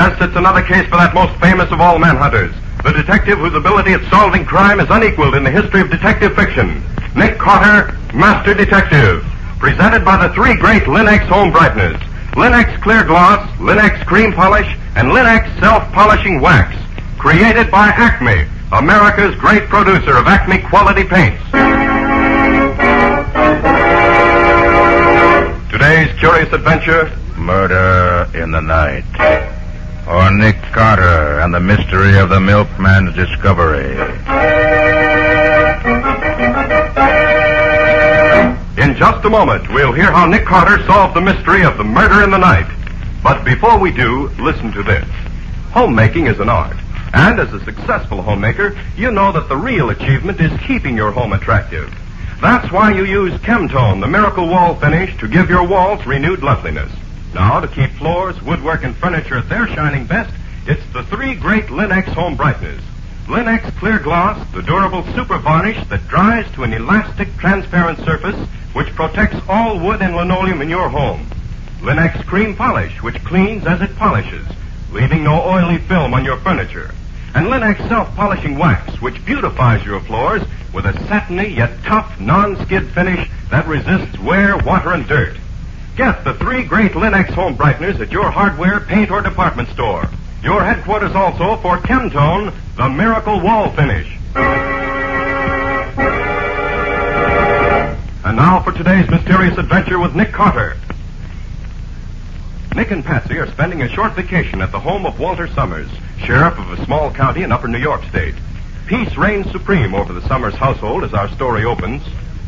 Yes, it's another case for that most famous of all manhunters, the detective whose ability at solving crime is unequaled in the history of detective fiction. Nick Carter, Master Detective. Presented by the three great Linex home brighteners, Linex Clear Gloss, Linex Cream Polish, and Linex Self-Polishing Wax. Created by Acme, America's great producer of Acme quality paints. Today's curious adventure, Murder in the Night. Or Nick Carter and the mystery of the milkman's discovery. In just a moment, we'll hear how Nick Carter solved the mystery of the murder in the night. But before we do, listen to this. Homemaking is an art. And as a successful homemaker, you know that the real achievement is keeping your home attractive. That's why you use Chemtone, the miracle wall finish, to give your walls renewed loveliness. Now, to keep floors, woodwork, and furniture at their shining best, it's the three great Linex home brighteners. Linex Clear Gloss, the durable super varnish that dries to an elastic, transparent surface which protects all wood and linoleum in your home. Linex Cream Polish, which cleans as it polishes, leaving no oily film on your furniture. And Linex Self-Polishing Wax, which beautifies your floors with a satiny yet tough, non-skid finish that resists wear, water, and dirt. Get the three great Linex home brighteners at your hardware, paint, or department store. Your headquarters also for Chemtone, the miracle wall finish. And now for today's mysterious adventure with Nick Carter. Nick and Patsy are spending a short vacation at the home of Walter Summers, sheriff of a small county in upper New York State. Peace reigns supreme over the Summers household as our story opens.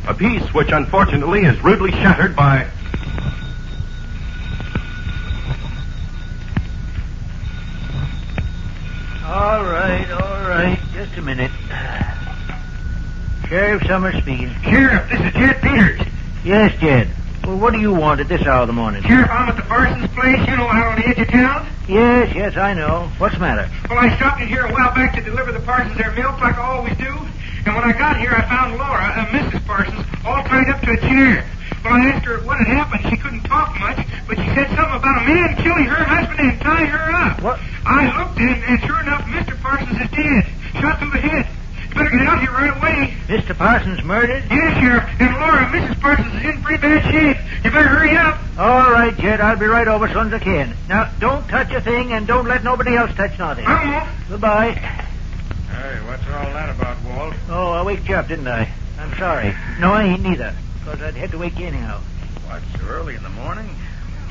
A peace which unfortunately is rudely shattered by... All right. Just a minute. Sheriff Summers speaking. Sheriff, this is Jed Peters. Yes, Jed. Well, what do you want at this hour of the morning? Sheriff, I'm at the Parsons place, you know, out on the edge of town. Yes, I know. What's the matter? Well, I stopped in here a while back to deliver the Parsons their milk like I always do. And when I got here, I found Laura, Mrs. Parsons, all tied up to a chair. When I asked her what had happened, she couldn't talk much, but she said something about a man killing her husband and tying her up. What? I looked, and sure enough, Mr. Parsons is dead. Shot through the head. You better get out here right away. Mr. Parsons murdered? Yes, Sheriff. And Laura, Mrs. Parsons is in pretty bad shape. You better hurry up. All right, Jed. I'll be right over as soon as I can. Now, don't touch a thing, and don't let nobody else touch nothing. I won't. Goodbye. Hey, what's all that about, Walt? Oh, I waked you up, didn't I? I'm sorry. No, I ain't neither, because I'd had to wake you anyhow. What, so early in the morning?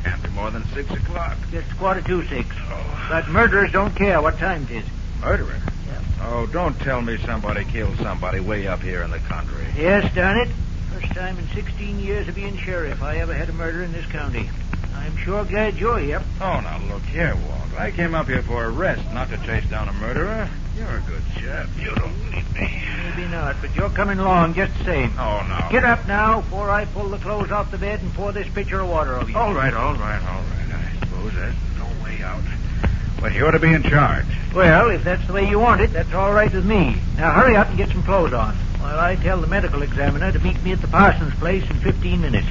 Can't be more than 6 o'clock. It's 6:45. Oh. But murderers don't care what time it is. Murderer? Yeah. Oh, don't tell me somebody killed somebody way up here in the country. Yes, darn it. First time in 16 years of being sheriff I ever had a murder in this county. I'm sure glad you're here. Oh, now look here, Walt. I came up here for a rest, not to chase down a murderer. You're a good chap. You don't need me. Maybe not, but you're coming along just the same. Oh, no. Get up now before I pull the clothes off the bed and pour this pitcher of water over you. All right. I suppose there's no way out. But you're to be in charge. Well, if that's the way you want it, that's all right with me. Now hurry up and get some clothes on, while I tell the medical examiner to meet me at the Parsons place in 15 minutes.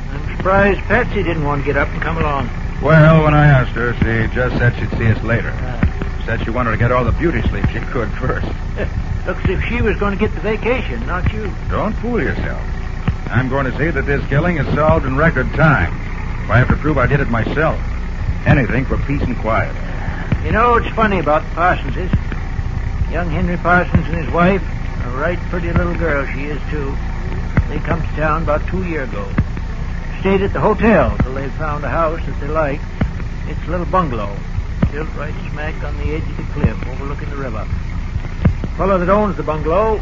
I'm surprised Patsy didn't want to get up and come along. Well, when I asked her, she just said she'd see us later. Said she wanted to get all the beauty sleep she could first. Looks as if she was going to get the vacation, not you. Don't fool yourself. I'm going to see that this killing is solved in record time. If I have to prove I did it myself. Anything for peace and quiet. You know, it's funny about the Parsonses. Young Henry Parsons and his wife, a right pretty little girl she is, too. They come to town about 2 years ago. Stayed at the hotel till they found a house that they liked. It's a little bungalow, built right smack on the edge of the cliff overlooking the river. The fellow that owns the bungalow,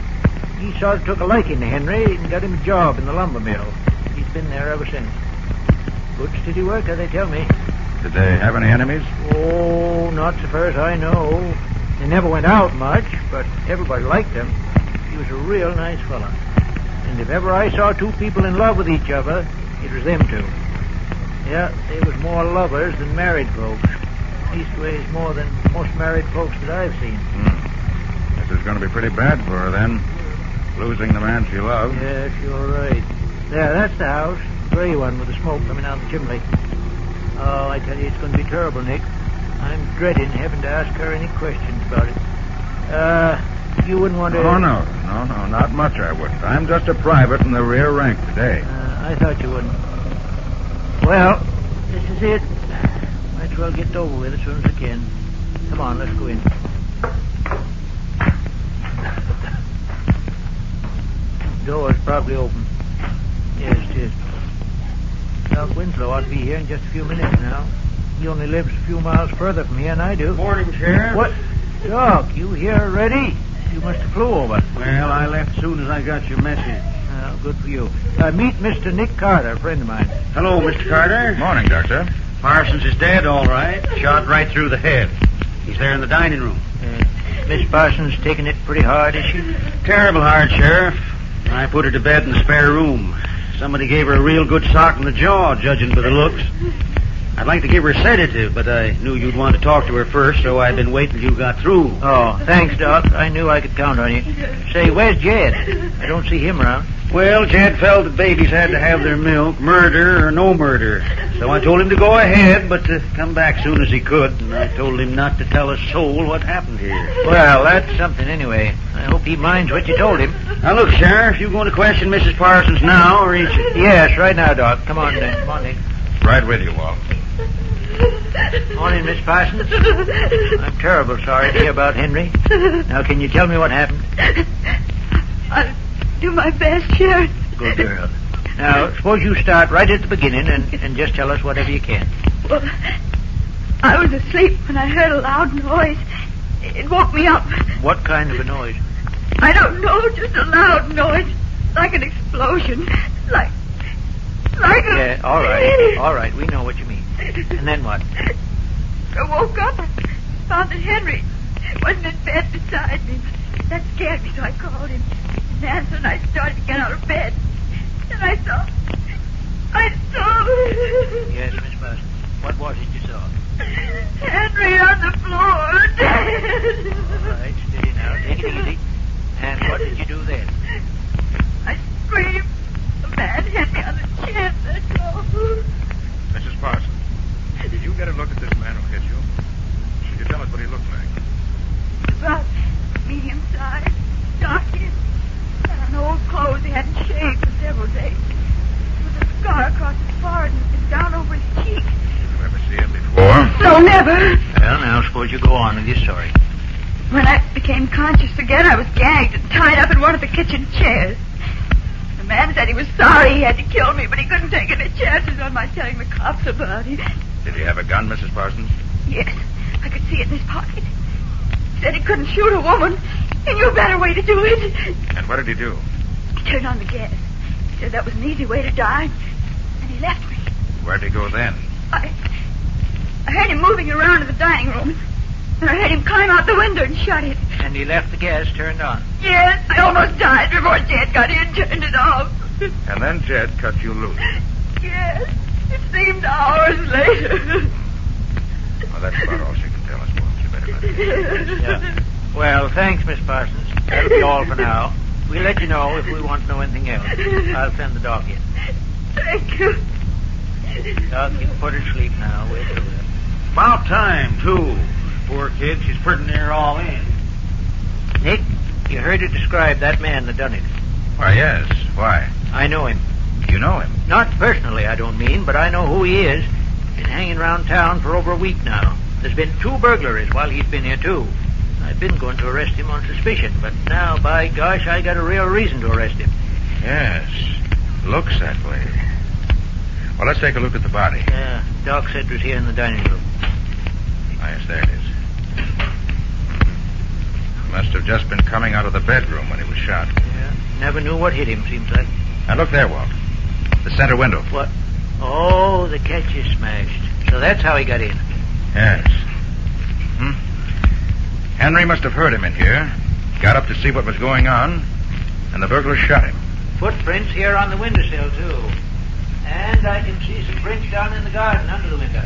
he sort of took a liking to Henry and got him a job in the lumber mill. He's been there ever since. Good steady worker, they tell me. Did they have any enemies? Oh, not so far as I know. They never went out much, but everybody liked him. He was a real nice fella. And if ever I saw two people in love with each other, it was them two. Yeah, they was more lovers than married folks. Leastways, more than most married folks that I've seen. This is going to be pretty bad for her, then. Losing the man she loved. Yes, you're right. There, that's the house. Gray one with the smoke coming out the chimney. Oh, I tell you, it's going to be terrible, Nick. I'm dreading having to ask her any questions about it. You wouldn't want to... Oh, no, not much I wouldn't. I'm just a private in the rear rank today. I thought you wouldn't. Well, this is it. Might as well get it over with as soon as I can. Come on, let's go in. Door's probably open. Yes, it is. Doc Winslow ought to be here in just a few minutes now. He only lives a few miles further from here than I do. Morning, Sheriff. What? Doc, you here already? You must have flew over. Well, I left soon as I got your message. Well, good for you. Meet Mr. Nick Carter, a friend of mine. Hello, Mr. Carter. Morning, Doctor. Parsons is dead, all right. Shot right through the head. He's there in the dining room. Miss Parsons taking it pretty hard, is she? Terrible hard, Sheriff. I put her to bed in the spare room. Somebody gave her a real good sock in the jaw, judging by the looks. I'd like to give her a sedative, but I knew you'd want to talk to her first, so I've been waiting till you got through. Oh, thanks, Doc. I knew I could count on you. Say, where's Jed? I don't see him around. Well, Jed felt that babies had to have their milk, murder or no murder. So I told him to go ahead, but to come back soon as he could. And I told him not to tell a soul what happened here. Well, that's something anyway. I hope he minds what you told him. Now, look, Sheriff, you going to question Mrs. Parsons now, or is it? Yes, right now, Doc. Come on, then. Come on, Nick. Right with you, Walt. Morning, Miss Parsons. I'm terrible sorry to hear about Henry. Now, can you tell me what happened? I'll do my best, Sheriff. Good girl. Now, suppose you start right at the beginning and just tell us whatever you can. Well, I was asleep when I heard a loud noise. It woke me up. What kind of a noise? I don't know, just a loud noise. Like an explosion. Like a... Yeah, all right. We know what you mean. And then what? I woke up and found that Henry wasn't in bed beside me. That scared me, so I called him. In answer, and I started to get out of bed. And I saw... Yes, Miss Parsons. What was it you saw? Henry on the floor, dead. All right, steady now. Take it easy. And what did you do then? I screamed. The man hit me on the chin, that's all. Mrs. Parsons, did you get a look at this man who hit you? Could you tell us what he looked like? About medium size, dark-skinned, and old clothes he hadn't shaved for several days. With a scar across his forehead and down over his cheek. Did you ever see him before? No, never. Well, now, suppose you go on with your story. When I became conscious again, I was gagged and tied up in one of the kitchen chairs. The man said he was sorry he had to kill me, but he couldn't take any chances on my telling the cops about it. Did he have a gun, Mrs. Parsons? Yes, I could see it in his pocket. He said he couldn't shoot a woman. He knew a better way to do it. And what did he do? He turned on the gas. He said that was an easy way to die. And he left me. Where'd he go then? I heard him moving around in the dining room. And I heard him climb out the window and shut it. And he left the gas turned on. Yes, I almost died before Jed got in and turned it off. And then Jed cut you loose. Yes, it seemed hours later. Well, that's about all she can tell us, Walt. You better let it. Yeah. Well, thanks, Miss Parsons. That'll be all for now. We'll let you know if we want to know anything else. I'll send the doc in. Thank you. Doc, you can put her to sleep now. Wait till then. About time, too. Poor kid, she's pretty near all in. Nick, you heard her describe that man that done it. Why, yes. Why? I know him. You know him? Not personally, I don't mean, but I know who he is. Been hanging around town for over a week now. There's been 2 burglaries while he's been here, too. I've been going to arrest him on suspicion, but now, by gosh, I got a real reason to arrest him. Yes. Looks that way. Well, let's take a look at the body. Yeah, Doc said it was here in the dining room. Ah, yes, there it is. Must have just been coming out of the bedroom when he was shot. Yeah, never knew what hit him, seems like. Now, look there, Walt. The center window. What? Oh, the catch is smashed. So that's how he got in. Yes. Henry must have heard him in here, got up to see what was going on, and the burglar shot him. Footprints here on the windowsill, too. And I can see some prints down in the garden under the window.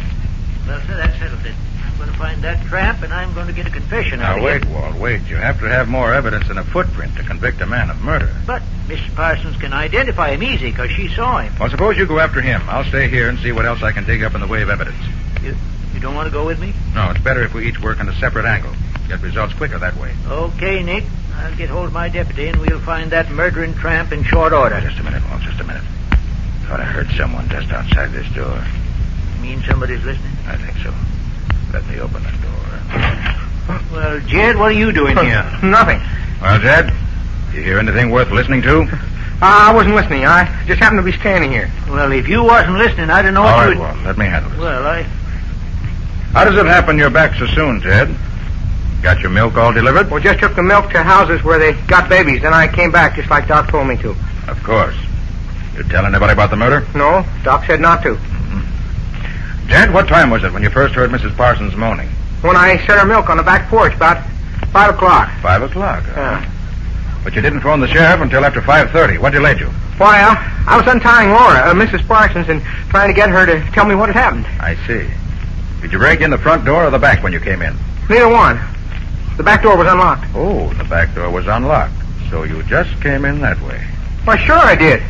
Well, sir, that settles it. going to find that tramp, and I'm going to get a confession out Now, of wait, him. Walt, wait. You have to have more evidence than a footprint to convict a man of murder. But Mrs. Parsons can identify him easy because she saw him. Well, suppose you go after him. I'll stay here and see what else I can dig up in the way of evidence. You don't want to go with me? No, it's better if we each work on a separate angle. Get results quicker that way. Okay, Nick. I'll get hold of my deputy, and we'll find that murdering tramp in short order. Just a minute, Walt, just a minute. Thought I heard someone just outside this door. You mean somebody's listening? I think so. Let me open the door. Well, Jed, what are you doing here? Nothing. Well, Jed, you hear anything worth listening to? I wasn't listening. I just happened to be standing here. Well, if you wasn't listening, I don't know All what right, you would... Walt, let me handle it. Well, How does it happen you're back so soon, Jed? Got your milk all delivered? Well, just took the milk to houses where they got babies. Then I came back just like Doc told me to. Of course. You tell anybody about the murder? No, Doc said not to. Jed, what time was it when you first heard Mrs. Parsons moaning? When I set her milk on the back porch, about 5 o'clock. 5 o'clock. Yeah. But you didn't phone the sheriff until after 5:30. What delayed you? Why, I was untying Laura, Mrs. Parsons, and trying to get her to tell me what had happened. I see. Did you break in the front door or the back when you came in? Neither one. The back door was unlocked. Oh, the back door was unlocked. So you just came in that way. Why, sure I did.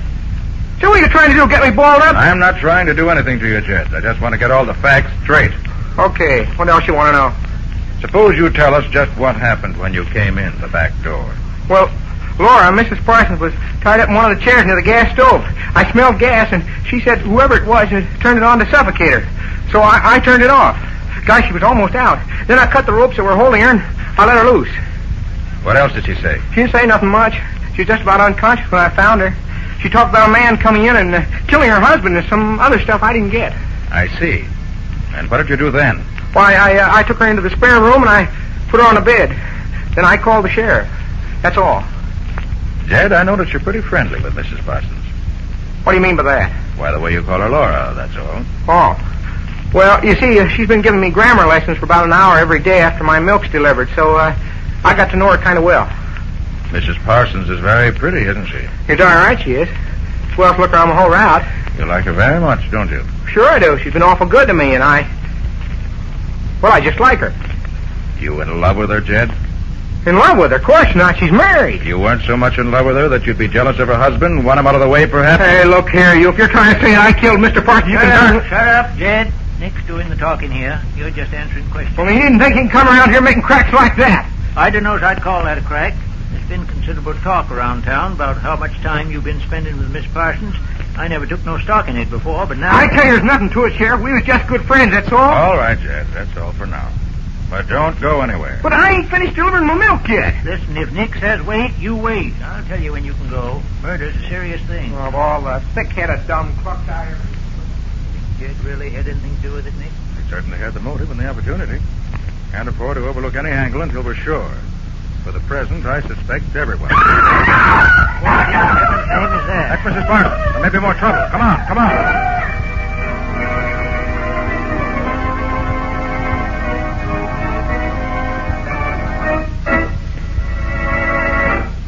So what are you trying to do, get me balled up? I'm not trying to do anything to you, Jed. I just want to get all the facts straight. Okay, what else you want to know? Suppose you tell us just what happened when you came in the back door. Well, Laura, Mrs. Parsons, was tied up in one of the chairs near the gas stove. I smelled gas, and she said whoever it was had turned it on to suffocate her. So I turned it off. Gosh, she was almost out. Then I cut the ropes that were holding her, and I let her loose. What else did she say? She didn't say nothing much. She was just about unconscious when I found her. She talked about a man coming in and killing her husband and some other stuff I didn't get. I see. And what did you do then? Why, I took her into the spare room and I put her on the bed. Then I called the sheriff. That's all. Jed, I notice you're pretty friendly with Mrs. Parsons. What do you mean by that? Why, the way you call her Laura, that's all. Oh. Well, you see, she's been giving me grammar lessons for about an hour every day after my milk's delivered, so I got to know her kind of well. Mrs. Parsons is very pretty, isn't she? You're darn right she is. Swell to look around the whole route. You like her very much, don't you? Sure I do. She's been awful good to me, and I just like her. You in love with her, Jed? In love with her? Of course not. She's married. You weren't so much in love with her that you'd be jealous of her husband, want him out of the way, perhaps? Hey, look here, you. If you're trying to say I killed Mr. Parsons, you can Shut up, Jed. Nick's doing the talking here. You're just answering questions. Well, he didn't think he can come around here making cracks like that. I don't know if I'd call that a crack. There's been considerable talk around town about how much time you've been spending with Miss Parsons. I never took no stock in it before, but now... I tell you, there's nothing to it, Sheriff. We was just good friends, that's all. All right, Jed. That's all for now. But don't go anywhere. But I ain't finished delivering my milk yet. Listen, if Nick says wait, you wait. I'll tell you when you can go. Murder's a serious thing. Of all the thick-headed dumb clucks I ever... Jed really had anything to do with it, Nick? We certainly had the motive and the opportunity. Can't afford to overlook any angle until we're sure. For the present, I suspect everyone. What in heaven's name is that? That's Mrs. Parsons. There may be more trouble. Come on, come on.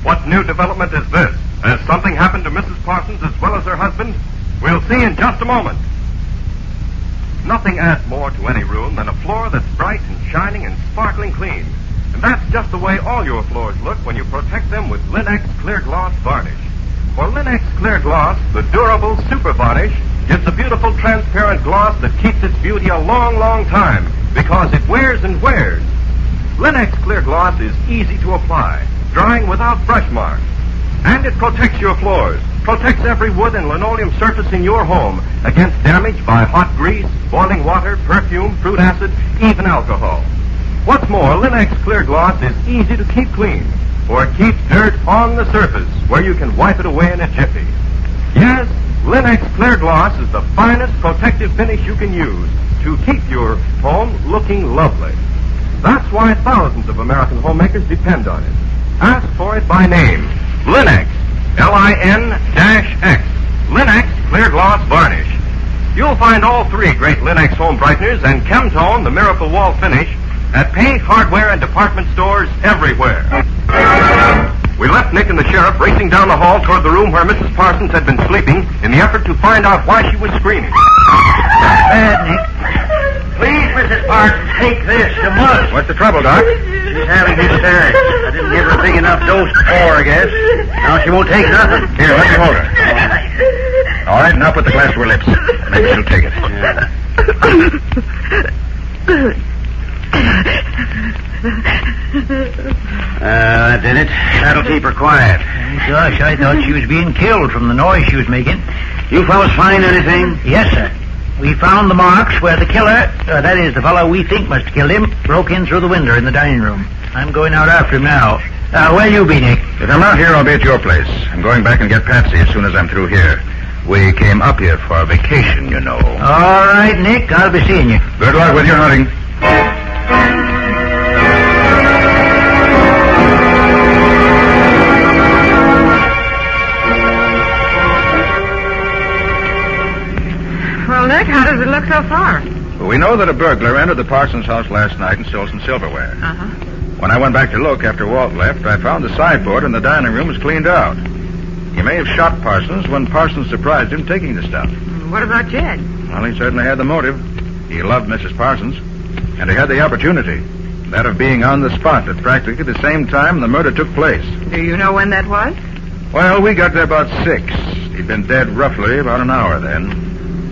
What new development is this? Has something happened to Mrs. Parsons as well as her husband? We'll see in just a moment. Nothing adds more to any room than a floor that's bright and shining and sparkling clean. And that's just the way all your floors look when you protect them with Linex Clear Gloss Varnish. For Linex Clear Gloss, the durable super varnish gives a beautiful transparent gloss that keeps its beauty a long, long time because it wears and wears. Linex Clear Gloss is easy to apply, drying without brush marks. And it protects your floors, protects every wood and linoleum surface in your home against damage by hot grease, boiling water, perfume, fruit acid, even alcohol. What's more, Linex Clear Gloss is easy to keep clean, for it keeps dirt on the surface where you can wipe it away in a jiffy. Yes, Linex Clear Gloss is the finest protective finish you can use to keep your home looking lovely. That's why thousands of American homemakers depend on it. Ask for it by name. Linex, L-I-N-X, Linex Clear Gloss Varnish. You'll find all three great Linex home brighteners and Chemtone, the Miracle Wall Finish, at paint, hardware, and department stores everywhere. We left Nick and the sheriff racing down the hall toward the room where Mrs. Parsons had been sleeping in the effort to find out why she was screaming. Bad, Nick. Please, Mrs. Parsons, take this. You must. What's the trouble, Doc? She's having hysterics. I didn't give her a big enough dose before, I guess. Now she won't take nothing. Here, let me hold her. All right, now put the glass to her lips. Maybe she'll take it. Yeah. That did it. That'll keep her quiet. Gosh, I thought she was being killed from the noise she was making. You fellas find anything? Yes, sir. We found the marks where the killer, that is, the fellow we think must have killed him, broke in through the window in the dining room. I'm going out after him now. Where you be, Nick? If I'm not here, I'll be at your place. I'm going back and get Patsy as soon as I'm through here. We came up here for a vacation, you know. All right, Nick. I'll be seeing you. Good luck with your hunting. Well, Nick, how does it look so far? Well, we know that a burglar entered the Parsons house last night and stole some silverware. Uh-huh. When I went back to look after Walt left, I found the sideboard in the dining room was cleaned out. He may have shot Parsons when Parsons surprised him taking the stuff. What about Jed? Well, he certainly had the motive. He loved Mrs. Parsons, and he had the opportunity, that of being on the spot at practically the same time the murder took place. Do you know when that was? Well, we got there about 6. He'd been dead roughly about an hour then.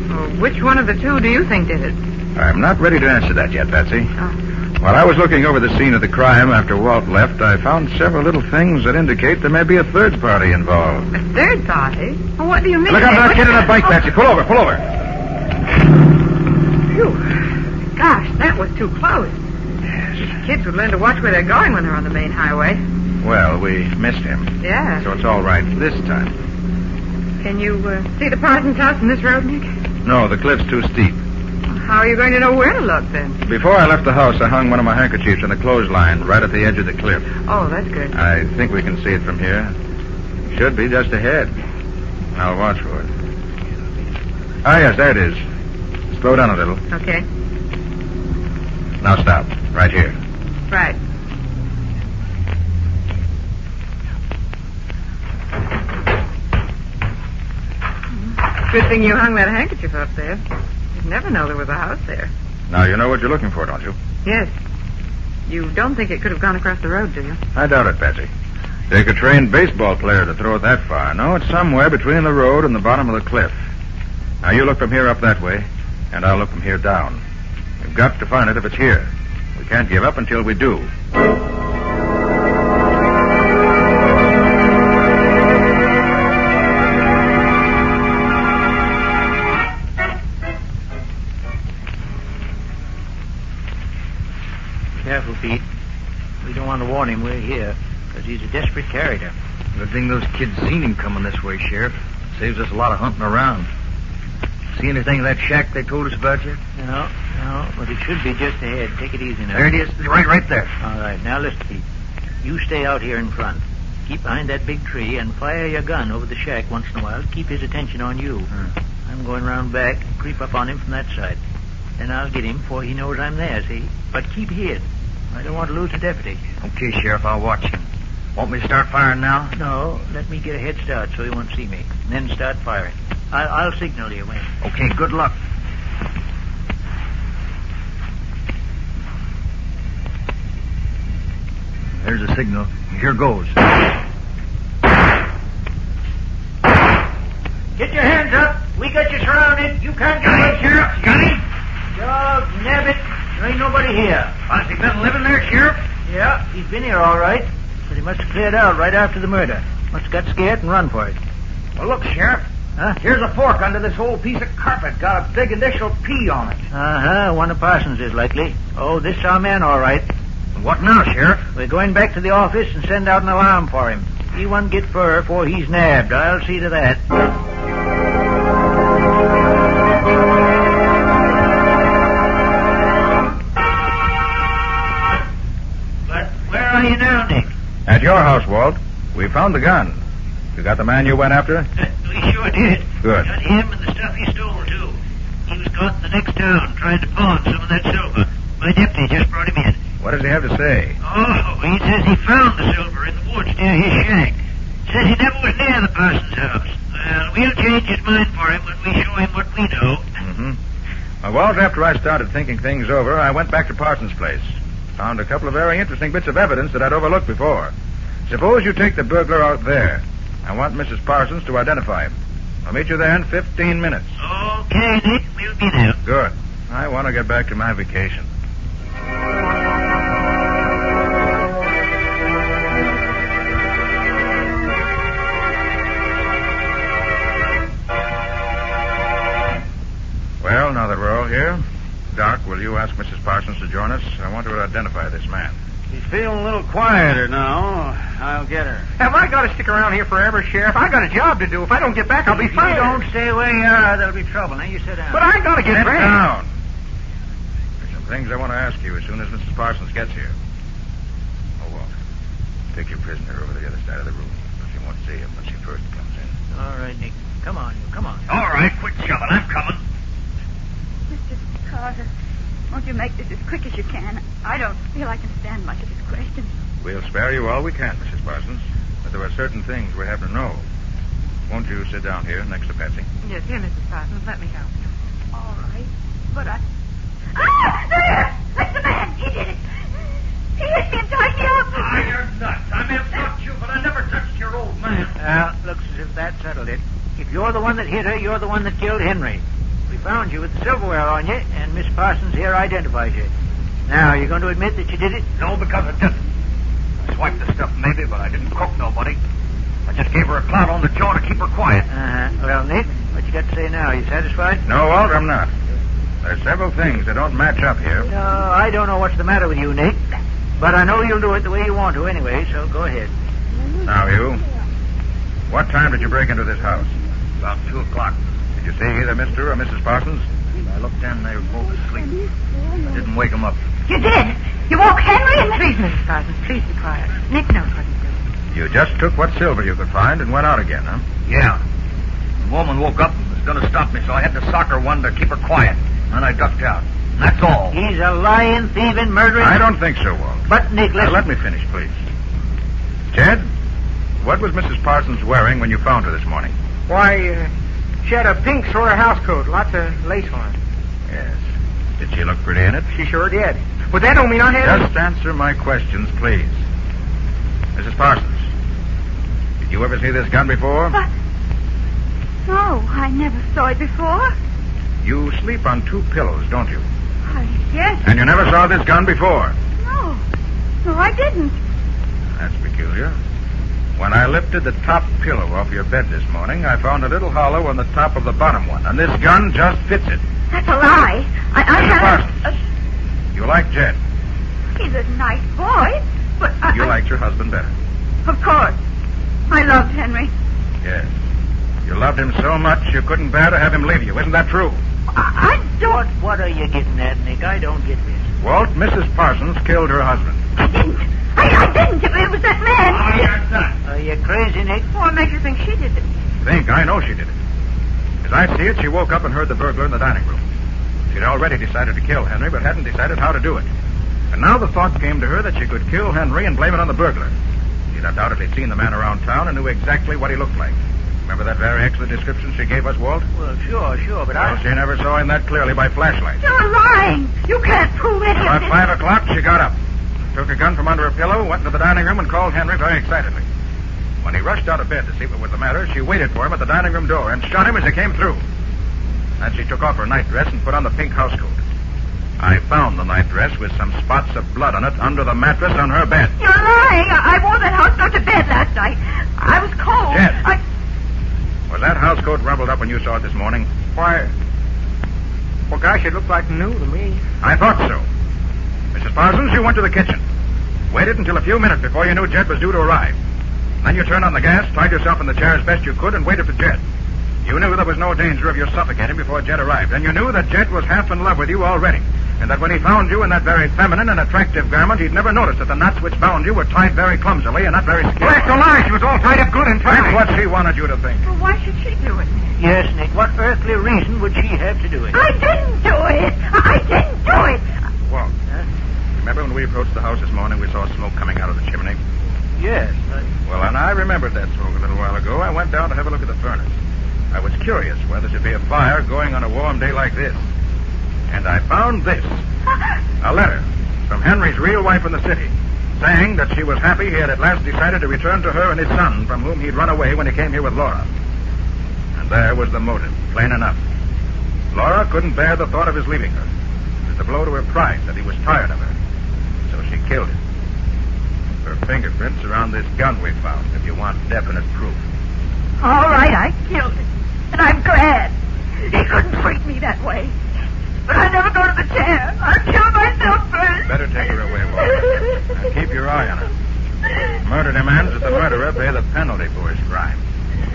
Well, which one of the two do you think did it? I'm not ready to answer that yet, Patsy. Oh. While I was looking over the scene of the crime after Walt left, I found several little things that indicate there may be a third party involved. A third party? Well, what do you mean? Look out for that kid in that bike, Patsy. Pull over, pull over. Phew. Gosh, that was too close. Yes. Kids would learn to watch where they're going when they're on the main highway. Well, we missed him. Yeah. So it's all right this time. Can you see the Parsons house from this road, Nick? No, the cliff's too steep. How are you going to know where to look, then? Before I left the house, I hung one of my handkerchiefs on the clothesline right at the edge of the cliff. Oh, that's good. I think we can see it from here. Should be just ahead. I'll watch for it. Ah, yes, there it is. Slow down a little. Okay. Now stop. Right here. Right. Good thing you hung that handkerchief up there. You'd never know there was a house there. Now you know what you're looking for, don't you? Yes. You don't think it could have gone across the road, do you? I doubt it, Patsy. Take a trained baseball player to throw it that far. No, it's somewhere between the road and the bottom of the cliff. Now you look from here up that way, and I'll look from here down. We've got to find it if it's here. We can't give up until we do. Careful, Pete. We don't want to warn him we're here, because he's a desperate character. Good thing those kids seen him coming this way, Sheriff. Saves us a lot of hunting around. See anything in that shack they told us about yet? No, but it should be just ahead. Take it easy now. There it is. Right there. All right, now listen, Pete. You stay out here in front. Keep behind that big tree and fire your gun over the shack once in a while to keep his attention on you. I'm going round back and creep up on him from that side. Then I'll get him before he knows I'm there, see? But keep hid. I don't want to lose the deputy. Okay, Sheriff, I'll watch him. Want me to start firing now? No, let me get a head start so he won't see me. And then start firing. I'll signal you when. Okay, good luck. There's a signal. Here goes. Get your hands up. We got you surrounded. You can't get away, Sheriff. Got him? Dog, nabbit. There ain't nobody here. Has he been living there, Sheriff? Yeah, he's been here all right. But he must have cleared out right after the murder. Must have got scared and run for it. Well, look, Sheriff. Huh? Here's a fork under this old piece of carpet. Got a big initial P on it. Uh-huh, one of Parsons is likely. Oh, this is our man, all right. What now, Sheriff? We're going back to the office and send out an alarm for him. He won't get fur before he's nabbed. I'll see to that. But where are you now, Nick? At your house, Walt. We found the gun. You got the man you went after? We sure did. Good. Got him and the stuff he stole, too. He was caught in the next town trying to pawn some of that silver. My deputy just brought him in. What does he have to say? Oh, he says he found the silver in the woods near his shack. Says he never was near the Parsons' house. Well, we'll change his mind for him when we show him what we know. Mm-hmm. Well, Walt, after I started thinking things over, I went back to Parsons' place. Found a couple of very interesting bits of evidence that I'd overlooked before. Suppose you take the burglar out there. I want Mrs. Parsons to identify him. I'll meet you there in 15 minutes. Okay, Nick. We'll be there. Good. I want to get back to my vacation. Well, now that we're all here, Doc, will you ask Mrs. Parsons to join us? I want her to identify this man. She's feeling a little quieter now. I'll get her. Have I got to stick around here forever, Sheriff? I got a job to do. If I don't get back, I'll be If you fired. don't stay where you are, there'll be trouble. Now, you sit down. But I got to get Sit back. down. There's some things I want to ask you as soon as Mrs. Parsons gets here. Oh, Walt, take your prisoner over to the other side of the room. She won't see him when she first comes in. All right, Nick. Come on, you. Come on. All right, quit shoving. I'm coming. Mr. Carter, won't you make this as quick as you can? I don't feel I can stand much of this question. We'll spare you all we can, Mrs. Parsons. But there are certain things we have to know. Won't you sit down here next to Patsy? Yes, here, Mrs. Parsons. Let me help you. All right, but I... Ah! There! That's the man! He did it! He hit me and tied me up! Ah, you're nuts. I may have touched you, but I never touched your old man. Well, looks as if that settled it. If you're the one that hit her, you're the one that killed Henry. We found you with the silverware on you, and Miss Parsons here identifies you. Now, you're going to admit that you did it? No, because I didn't. I swiped the stuff maybe, but I didn't cook nobody. I just gave her a clout on the jaw to keep her quiet. Well, Nick, what you got to say now? You satisfied? No, Walt, I'm not. There's several things that don't match up here. No, I don't know what's the matter with you, Nick. But I know you'll do it the way you want to anyway, so go ahead. Now, you. What time did you break into this house? About 2 o'clock. Did you see either Mr. or Mrs. Parsons? I looked in, they were both asleep. I didn't wake them up. You did! You woke Henry and... Please, Mrs. Parsons, please be quiet. Nick knows what he's doing. You just took what silver you could find and went out again, huh? Yeah. The woman woke up and was going to stop me, so I had to sock her one to keep her quiet. Then I ducked out. And that's all. He's a lying, thieving, murdering... I don't think so, Walt. But, Nick, Now, listen... let me finish, please. Jed, what was Mrs. Parsons wearing when you found her this morning? Why, she had a pink sort of house coat, lots of lace on it. Yes. Did she look pretty in it? She sure did. But that don't mean I had... Just answer my questions, please. Mrs. Parsons, did you ever see this gun before? But... No, I never saw it before. You sleep on 2 pillows, don't you? Yes. And you never saw this gun before? No. No, I didn't. That's peculiar. When I lifted the top pillow off your bed this morning, I found a little hollow on the top of the bottom one, and this gun just fits it. That's a lie. I Mrs. haven't... Parsons, you like Jed. He's a nice boy, but You liked your husband better. Of course. I loved Henry. Yes. You loved him so much you couldn't bear to have him leave you. Isn't that true? I don't... What are you getting at, Nick? I don't get this. Walt, Mrs. Parsons killed her husband. I didn't. I didn't. It was that man. Ah, you're nuts. Are you crazy, Nick? What makes you think she did it? Think, I know she did it. As I see it, she woke up and heard the burglar in the dining room. She'd already decided to kill Henry, but hadn't decided how to do it. And now the thought came to her that she could kill Henry and blame it on the burglar. She'd undoubtedly seen the man around town and knew exactly what he looked like. Remember that very excellent description she gave us, Walt? Well, sure, but Well, she never saw him that clearly by flashlight. You're lying. You can't prove any of About this. 5 o'clock, she got up, took a gun from under her pillow, went into the dining room, and called Henry very excitedly. When he rushed out of bed to see what was the matter, she waited for him at the dining room door and shot him as he came through. Then she took off her nightdress and put on the pink housecoat. I found the nightdress with some spots of blood on it under the mattress on her bed. You're lying. I wore that housecoat to bed last night. I was cold. Jed. Was that housecoat rumpled up when you saw it this morning? Why... Well, gosh, it looked like new to me. I thought so. Mrs. Parsons, you went to the kitchen. Waited until a few minutes before you knew Jed was due to arrive. Then you turned on the gas, tied yourself in the chair as best you could, and waited for Jed. You knew there was no danger of your suffocating before Jed arrived, and you knew that Jed was half in love with you already, and that when he found you in that very feminine and attractive garment, he'd never noticed that the knots which bound you were tied very clumsily and not very skillfully. Well, that's a lie. She was all tied up good and tight. That's what she wanted you to think. Well, why should she do it? Yes, Nick. What earthly reason would she have to do it? I didn't do it. I didn't do it. Walt, remember when we approached the house this morning, we saw smoke coming out of the chimney? Yes. Well, and I remembered that smoke a little while ago. I went down to have a look at the furnace. I was curious whether there should be a fire going on a warm day like this. And I found this. A letter from Henry's real wife in the city, saying that she was happy he had at last decided to return to her and his son, from whom he'd run away when he came here with Laura. And there was the motive, plain enough. Laura couldn't bear the thought of his leaving her. It was a blow to her pride that he was tired of her. So she killed him. Her fingerprints are on this gun we found, if you want definite proof. All right, I killed him. And I'm glad. He couldn't treat me that way. But I'll never go to the chair. I'll kill myself first. Better take her away, Laura. And keep your eye on her. Murder demands that the murderer pay the penalty for his crime.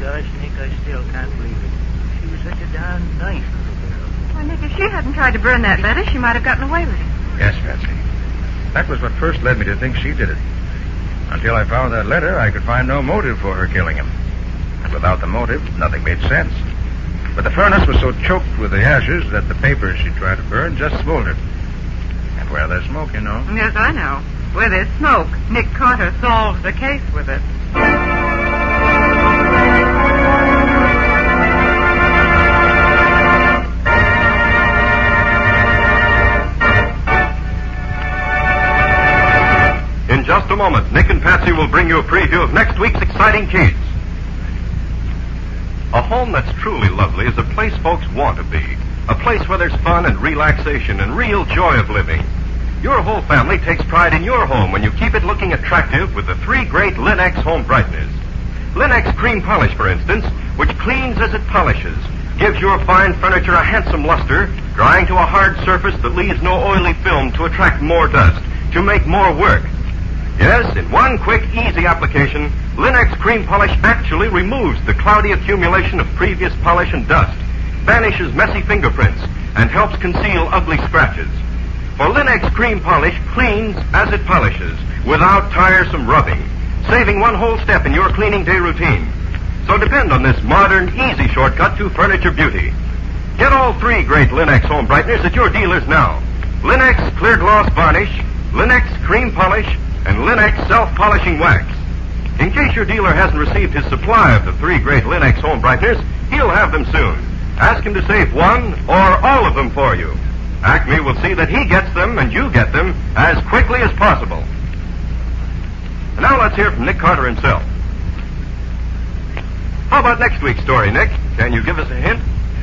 Gosh, Nick, I still can't believe it. She was such a darn nice little girl. Well, Nick, if she hadn't tried to burn that letter, she might have gotten away with it. Yes, Patsy. That was what first led me to think she did it. Until I found that letter, I could find no motive for her killing him. And without the motive, nothing made sense. But the furnace was so choked with the ashes that the papers she tried to burn just smoldered. And where there's smoke, you know. Yes, I know. Where there's smoke, Nick Carter solves the case with it. In just a moment, Nick and Patsy will bring you a preview of next week's exciting case. A home that's truly lovely is a place folks want to be. A place where there's fun and relaxation and real joy of living. Your whole family takes pride in your home when you keep it looking attractive with the 3 great Linex home brighteners. Linex Cream Polish, for instance, which cleans as it polishes, gives your fine furniture a handsome luster, drying to a hard surface that leaves no oily film to attract more dust, to make more work. Yes, in one quick, easy application, Linex Cream Polish actually removes the cloudy accumulation of previous polish and dust, banishes messy fingerprints, and helps conceal ugly scratches. For Linex Cream Polish cleans as it polishes, without tiresome rubbing, saving one whole step in your cleaning day routine. So depend on this modern, easy shortcut to furniture beauty. Get all 3 great Linex home brighteners at your dealers now. Linex Clear Gloss Varnish, Linex Cream Polish, and Linex Self-Polishing Wax. In case your dealer hasn't received his supply of the 3 great Linex home brighteners, he'll have them soon. Ask him to save one or all of them for you. Acme will see that he gets them and you get them as quickly as possible. And now let's hear from Nick Carter himself. How about next week's story, Nick? Can you give us a hint?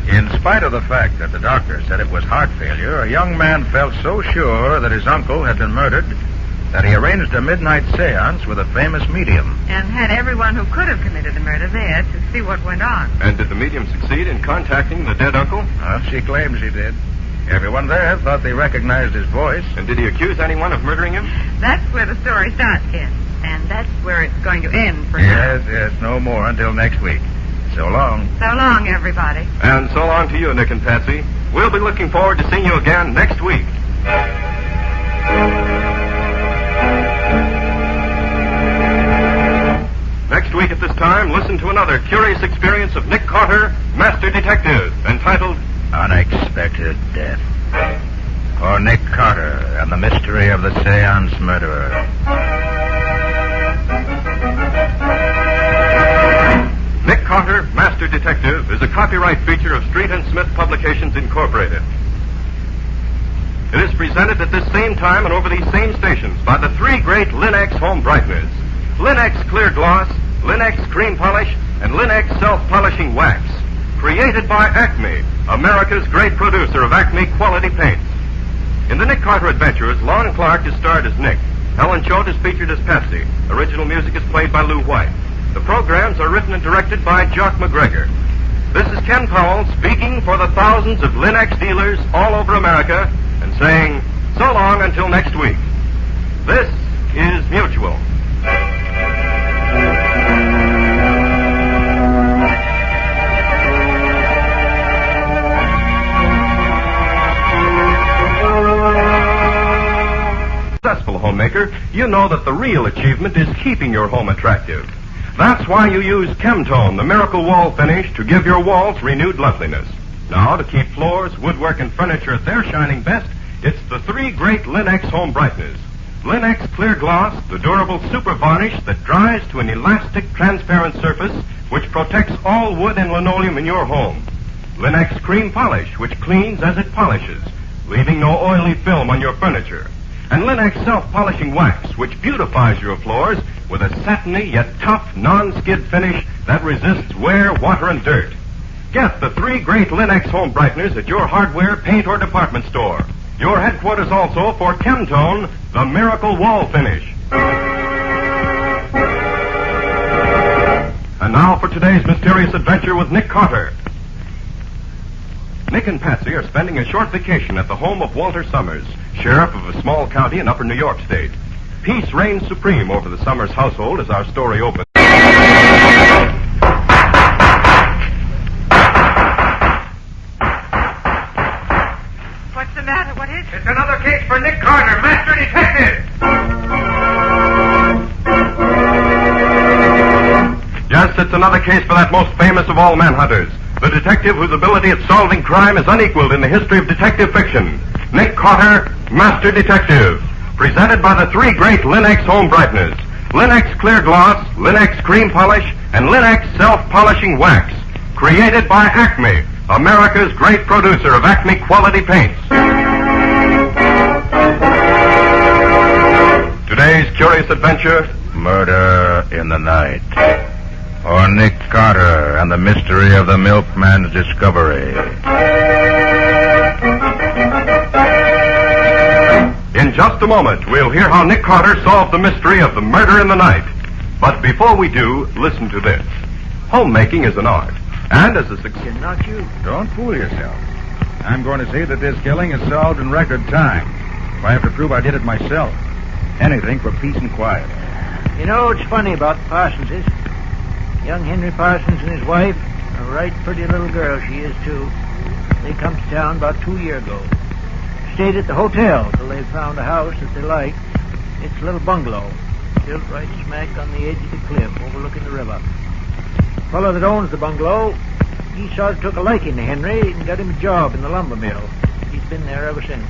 In spite of the fact that the doctor said it was heart failure, a young man felt so sure that his uncle had been murdered that he arranged a midnight seance with a famous medium. And had everyone who could have committed the murder there to see what went on. And did the medium succeed in contacting the dead uncle? Well, she claims he did. Everyone there thought they recognized his voice. And did he accuse anyone of murdering him? That's where the story starts, Ken. And that's where it's going to end for now. Yes, no more until next week. So long. So long, everybody. And so long to you, Nick and Patsy. We'll be looking forward to seeing you again next week. Next week at this time, listen to another curious experience of Nick Carter, Master Detective, entitled Unexpected Death. Or Nick Carter and the Mystery of the Seance Murderer. Nick Carter, Master Detective, is a copyright feature of Street and Smith Publications, Incorporated. It is presented at this same time and over these same stations by the 3 great Linex home brighteners. Linex Clear Gloss, Linex Cream Polish, and Linex Self-Polishing Wax. Created by Acme, America's great producer of Acme quality paints. In the Nick Carter Adventures, Lon Clark is starred as Nick. Helen Choate is featured as Patsy. Original music is played by Lou White. The programs are written and directed by Jock McGregor. This is Ken Powell speaking for the thousands of Linex dealers all over America and saying so long until next week. This is Mutual. Successful homemaker, you know that the real achievement is keeping your home attractive. That's why you use Chemtone, the miracle wall finish, to give your walls renewed loveliness. Now, to keep floors, woodwork, and furniture at their shining best, it's the 3 great Linex home brighteners. Linex Clear Gloss, the durable super varnish that dries to an elastic, transparent surface which protects all wood and linoleum in your home. Linex Cream Polish, which cleans as it polishes. leaving no oily film on your furniture. And Linex self-polishing wax, which beautifies your floors with a satiny yet tough non-skid finish that resists wear, water, and dirt. Get the 3 great Linex home brighteners at your hardware, paint, or department store. Your headquarters also for Chemtone, the miracle wall finish. And now for today's mysterious adventure with Nick Carter. Nick and Patsy are spending a short vacation at the home of Walter Summers, sheriff of a small county in upper New York State. Peace reigns supreme over the Summers household as our story opens. What's the matter? What is it? It's another case for Nick Carter, Master Detective. Yes, it's another case for that most famous of all manhunters, the detective whose ability at solving crime is unequaled in the history of detective fiction. Nick Carter, Master Detective. Presented by the 3 great Linex home brighteners. Linex Clear Gloss, Linex Cream Polish, and Linex Self-Polishing Wax. Created by Acme, America's great producer of Acme quality paints. Today's curious adventure, Murder in the Night. Or Nick Carter and the mystery of the milkman's discovery. In just a moment, we'll hear how Nick Carter solved the mystery of the murder in the night. But before we do, listen to this. Homemaking is an art, and as a success... Not you. Don't fool yourself. I'm going to see that this killing is solved in record time. If I have to prove I did it myself. Anything for peace and quiet. You know, it's funny about the Parsonses. Young Henry Parsons and his wife, a right pretty little girl she is, too. They come to town about 2 years ago. Stayed at the hotel till they found a house that they liked. It's a little bungalow, built right smack on the edge of the cliff overlooking the river. The fellow that owns the bungalow, he sort of took a liking to Henry and got him a job in the lumber mill. He's been there ever since.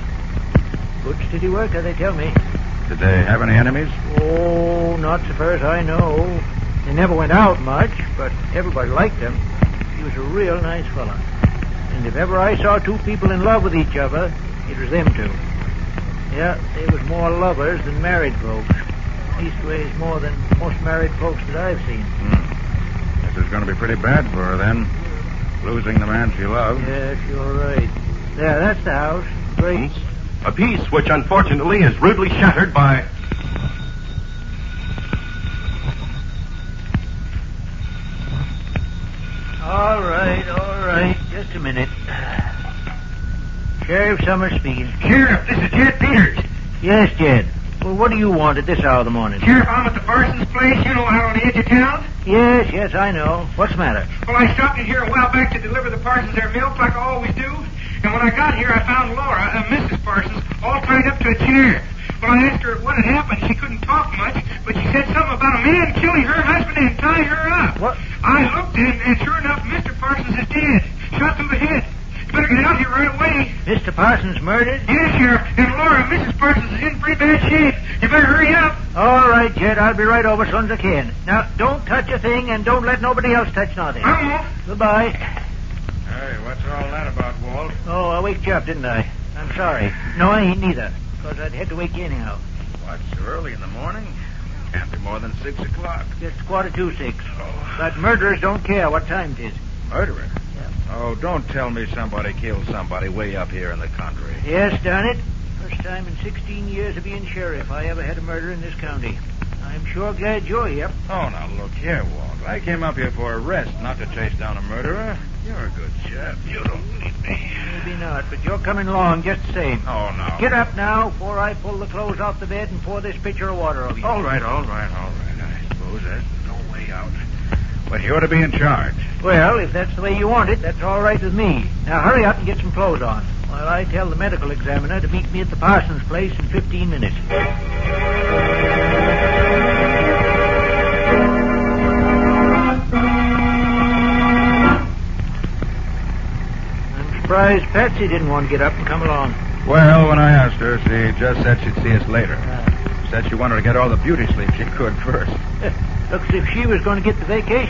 Good steady worker, they tell me. Did they have any enemies? Oh, not so far as I know. They never went out much, but everybody liked him. He was a real nice fella. And if ever I saw 2 people in love with each other, it was them 2. Yeah, they was more lovers than married folks. Leastways, more than most married folks that I've seen. This is going to be pretty bad for her, then. Losing the man she loved. Yes, you're right. There, that's the house. Great. A peace which unfortunately is rudely shattered by... All right. Just a minute. Sheriff Summers speaking. Sheriff, this is Jed Peters. Yes, Jed. Well, what do you want at this hour of the morning? Sheriff, I'm at the Parsons place, you know, out on the edge of town. Yes, I know. What's the matter? Well, I stopped in here a while back to deliver the Parsons their milk like I always do. And when I got here, I found Laura, Mrs. Parsons, all tied up to a chair. When I asked her what had happened, she couldn't talk much, but she said something about a man killing her husband and tying her up. What? I looked and sure enough, Mr. Parsons is dead. Shot through the head. You better get out here right away. Mr. Parsons murdered? Yes, Sheriff. And Laura, Mrs. Parsons is in pretty bad shape. You better hurry up. All right, Jed. I'll be right over as soon as I can. Now, don't touch a thing and don't let nobody else touch nothing. I won't. Goodbye. Hey, what's all that about, Walt? Oh, I waked you up, didn't I? I'm sorry. No, I ain't neither. Because I'd had to wake you anyhow. What, so early in the morning? Can't be more than 6 o'clock. Just 6:45. Oh. But murderers don't care what time it is. Murderer? Yeah. Oh, don't tell me somebody killed somebody way up here in the country. Yes, darn it. First time in 16 years of being sheriff I ever had a murder in this county. I'm sure glad you're here. Oh, now look here, Walt. I came up here for a rest, not to chase down a murderer. You're a good chap. You don't need me. Maybe not, but you're coming along just the same. Oh, no. Get up now before I pull the clothes off the bed and pour this pitcher of water over you. All right. I suppose there's no way out. But you're to be in charge. Well, if that's the way you want it, that's all right with me. Now hurry up and get some clothes on, while I tell the medical examiner to meet me at the Parsons place in 15 minutes. I'm surprised Patsy didn't want to get up and come along. Well, when I asked her, she just said she'd see us later. Said she wanted to get all the beauty sleep she could first. Looks as if she was going to get the vacation.